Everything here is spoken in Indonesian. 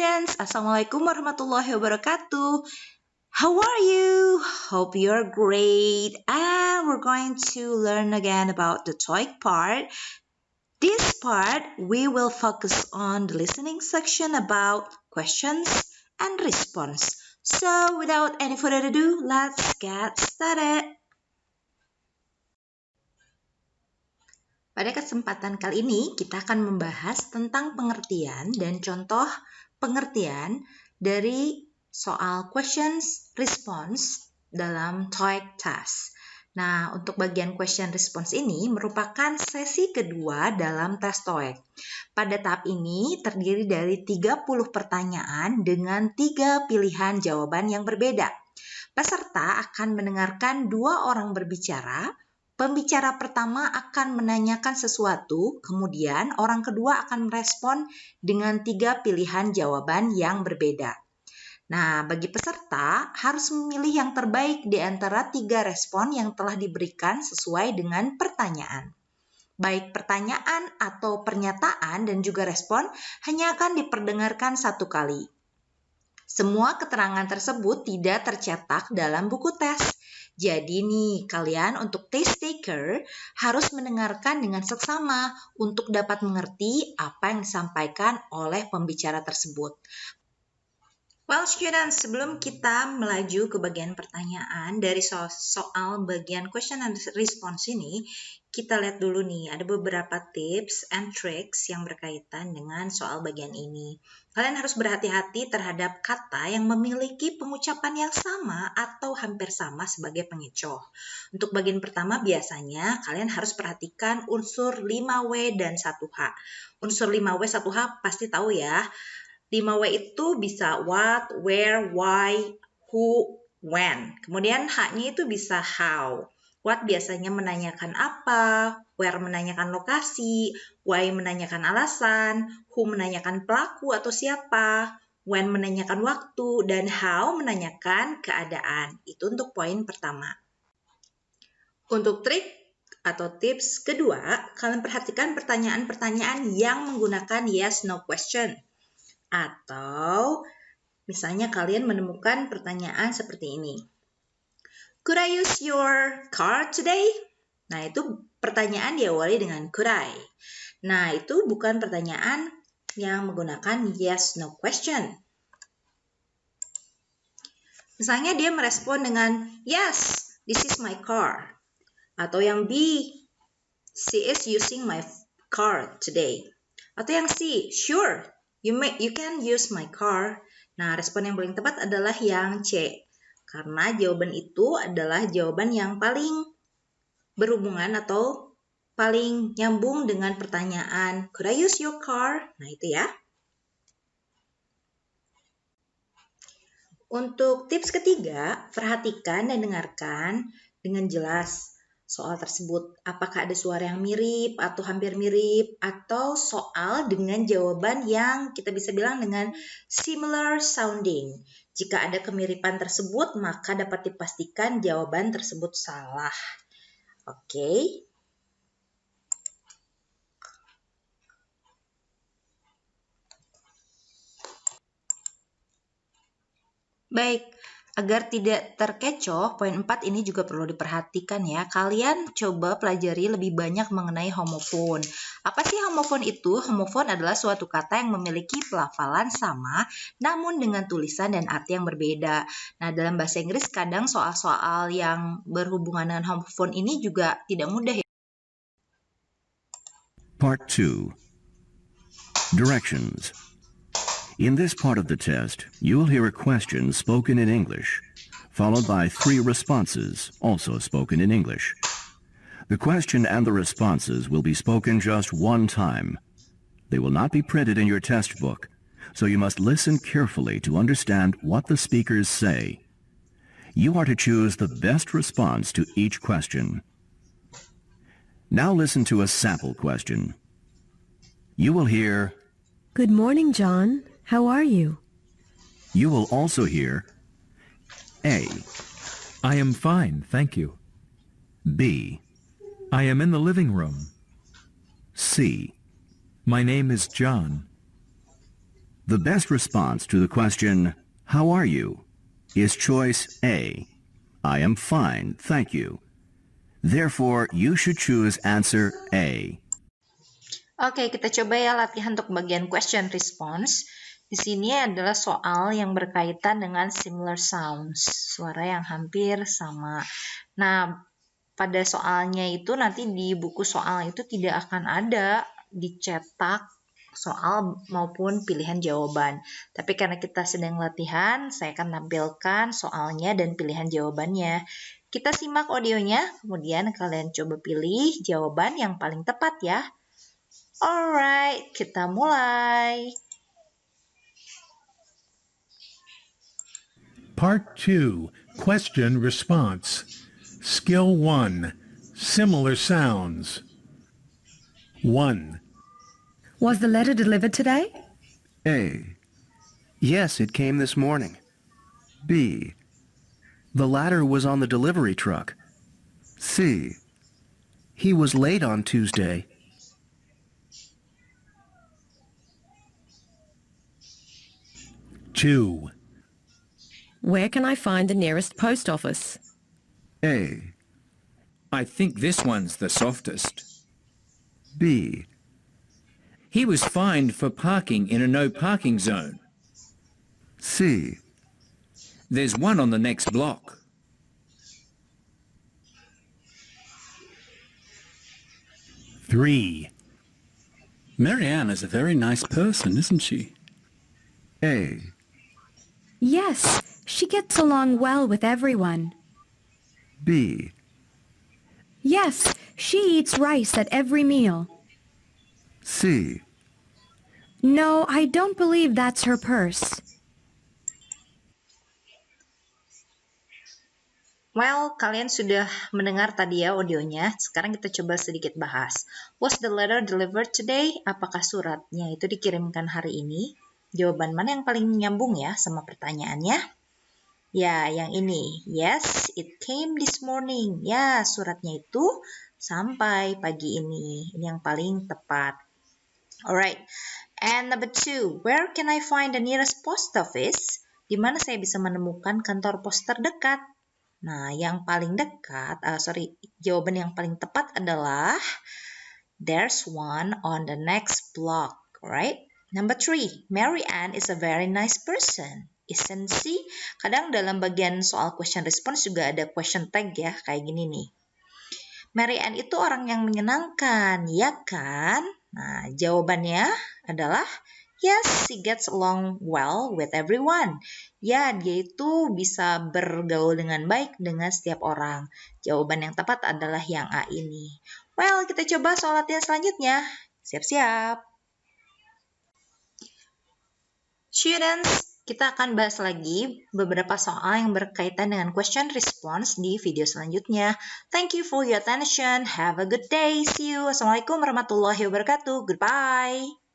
students, Assalamualaikum warahmatullahi wabarakatuh. How are you? Hope you're great. And we're going to learn again about the TOEIC part. This part, we will focus on the listening section about questions and response. So, without any further ado, let's get started. Pada kesempatan kali ini, kita akan membahas tentang pengertian dan contoh pengertian dari soal questions response dalam TOEIC task. Nah, untuk bagian question response ini merupakan sesi kedua dalam tes TOEIC. Pada tahap ini terdiri dari 30 pertanyaan dengan 3 pilihan jawaban yang berbeda. Peserta akan mendengarkan 2 orang berbicara. Pembicara pertama akan menanyakan sesuatu, kemudian orang kedua akan merespon dengan 3 pilihan jawaban yang berbeda. Nah, bagi peserta harus memilih yang terbaik di antara 3 respon yang telah diberikan sesuai dengan pertanyaan. Baik pertanyaan atau pernyataan dan juga respon hanya akan diperdengarkan 1 kali. Semua keterangan tersebut tidak tercetak dalam buku tes. Jadi nih, kalian untuk test taker harus mendengarkan dengan seksama untuk dapat mengerti apa yang disampaikan oleh pembicara tersebut. Well, students, sebelum kita melaju ke bagian pertanyaan dari soal bagian question and response ini, kita lihat dulu nih, ada beberapa tips and tricks yang berkaitan dengan soal bagian ini. Kalian harus berhati-hati terhadap kata yang memiliki pengucapan yang sama atau hampir sama sebagai pengecoh. Untuk bagian pertama biasanya kalian harus perhatikan unsur 5W dan 1H. Unsur 5W, 1H pasti tahu ya. 5W itu bisa what, where, why, who, when. Kemudian H-nya itu bisa how. What biasanya menanyakan apa, where menanyakan lokasi, why menanyakan alasan, who menanyakan pelaku atau siapa, when menanyakan waktu, dan how menanyakan keadaan. Itu untuk poin pertama. Untuk trik atau tips kedua, kalian perhatikan pertanyaan-pertanyaan yang menggunakan yes-no question. Atau misalnya kalian menemukan pertanyaan seperti ini. Could I use your car today? Nah, itu pertanyaan diawali dengan could I. Nah, itu bukan pertanyaan yang menggunakan yes, no question. Misalnya dia merespon dengan yes, this is my car. Atau yang B, she is using my car today. Atau yang C, sure, you can use my car. Nah, respon yang paling tepat adalah yang C. Karena jawaban itu adalah jawaban yang paling berhubungan atau paling nyambung dengan pertanyaan could I use your car? Nah, itu ya. Untuk tips ketiga, perhatikan dan dengarkan dengan jelas soal tersebut. Apakah ada suara yang mirip atau hampir mirip, atau soal dengan jawaban yang kita bisa bilang dengan similar sounding. Jika ada kemiripan tersebut, maka dapat dipastikan jawaban tersebut salah. Oke. Baik. Agar tidak terkecoh, poin 4 ini juga perlu diperhatikan ya. Kalian coba pelajari lebih banyak mengenai homofon. Apa sih homofon itu? Homofon adalah suatu kata yang memiliki pelafalan sama, namun dengan tulisan dan arti yang berbeda. Nah, dalam bahasa Inggris kadang soal-soal yang berhubungan dengan homofon ini juga tidak mudah ya. Part 2. Directions. In this part of the test, you will hear a question spoken in English, followed by 3 responses, also spoken in English. The question and the responses will be spoken just one time. They will not be printed in your test book, so you must listen carefully to understand what the speakers say. You are to choose the best response to each question. Now listen to a sample question. You will hear, Good morning, John. How are you? You will also hear A, I am fine, thank you. B, I am in the living room. C. My name is John. The best response to the question, "How are you?" is choice A. I am fine, thank you. Therefore, you should choose answer A. Oke, kita coba ya latihan untuk bagian question response. Di sini adalah soal yang berkaitan dengan similar sounds, suara yang hampir sama. Nah, pada soalnya itu nanti di buku soal itu tidak akan ada dicetak soal maupun pilihan jawaban. Tapi karena kita sedang latihan, saya akan tampilkan soalnya dan pilihan jawabannya. Kita simak audionya, kemudian kalian coba pilih jawaban yang paling tepat ya. Alright, kita mulai. Part 2, Question Response. Skill 1, Similar Sounds. 1. Was the letter delivered today? A. Yes, it came this morning. B. The ladder was on the delivery truck. C. He was late on Tuesday. Two. Where can I find the nearest post office? A. I think this one's the softest. B. He was fined for parking in a no parking zone. C. There's one on the next block. Three. Marianne is a very nice person, isn't she? A. Yes, she gets along well with everyone. B. Yes, she eats rice at every meal. C. No, I don't believe that's her purse. Well, kalian sudah mendengar tadi ya audionya. Sekarang kita coba sedikit bahas. Was the letter delivered today? Apakah suratnya itu dikirimkan hari ini? Jawaban mana yang paling nyambung ya sama pertanyaannya? Ya, yang ini. Yes, it came this morning. Ya, suratnya itu sampai pagi ini. Ini yang paling tepat. Alright. And number 2, where can I find the nearest post office? Di mana saya bisa menemukan kantor pos terdekat? Nah, yang paling dekat, jawaban yang paling tepat adalah there's one on the next block, right? Number 3, Marianne is a very nice person, isn't she? Kadang dalam bagian soal question response juga ada question tag ya, kayak gini nih. Marianne itu orang yang menyenangkan, ya kan? Nah, jawabannya adalah yes, she gets along well with everyone. Ya, dia itu bisa bergaul dengan baik dengan setiap orang. Jawaban yang tepat adalah yang A ini. Well, kita coba soal latihan selanjutnya. Siap-siap. Students, kita akan bahas lagi beberapa soal yang berkaitan dengan question response di video selanjutnya. Thank you for your attention. Have a good day. See you. Assalamualaikum warahmatullahi wabarakatuh. Goodbye.